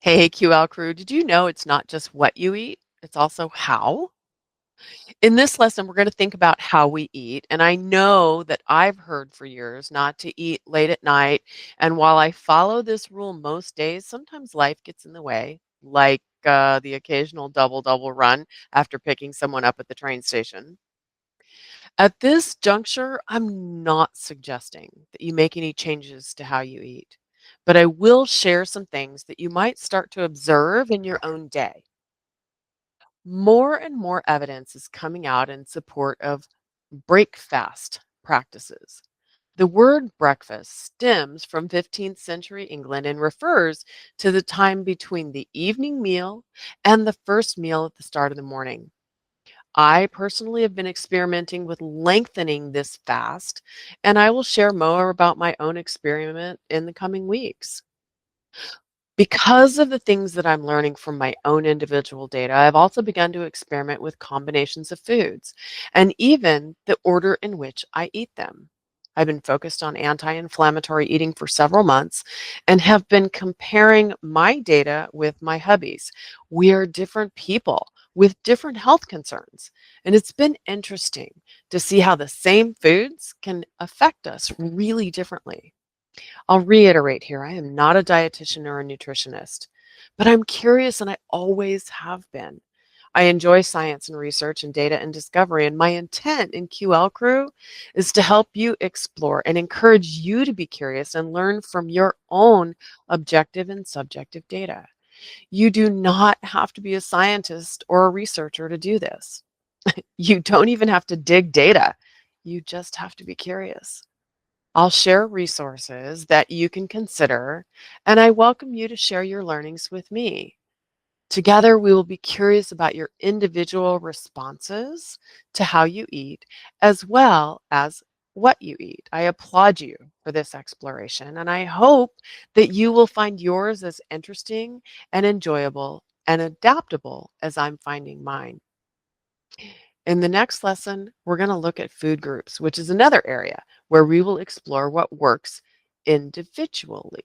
Hey, QL crew, did you know it's not just what you eat, it's also how? In this lesson, we're going to think about how we eat. And I know that I've heard for years not to eat late at night. And while I follow this rule most days, sometimes life gets in the way, like the occasional double run after picking someone up at the train station. At this juncture, I'm not suggesting that you make any changes to how you eat, but I will share some things that you might start to observe in your own day. More and more evidence is coming out in support of break fast practices. The word breakfast stems from 15th century England and refers to the time between the evening meal and the first meal at the start of the morning. I personally have been experimenting with lengthening this fast, and I will share more about my own experiment in the coming weeks. Because of the things that I'm learning from my own individual data, I've also begun to experiment with combinations of foods and even the order in which I eat them. I've been focused on anti-inflammatory eating for several months and have been comparing my data with my hubby's. We are different people with different health concerns, and it's been interesting to see how the same foods can affect us really differently. I'll reiterate here, I am not a dietitian or a nutritionist, but I'm curious and I always have been. I enjoy science and research and data and discovery, and my intent in QL Crew is to help you explore and encourage you to be curious and learn from your own objective and subjective data. You do not have to be a scientist or a researcher to do this. You don't even have to dig data. You just have to be curious. I'll share resources that you can consider, and I welcome you to share your learnings with me. Together, we will be curious about your individual responses to how you eat, as well as what you eat. I applaud you for this exploration, and I hope that you will find yours as interesting and enjoyable and adaptable as I'm finding mine. In the next lesson, we're going to look at food groups, which is another area where we will explore what works individually.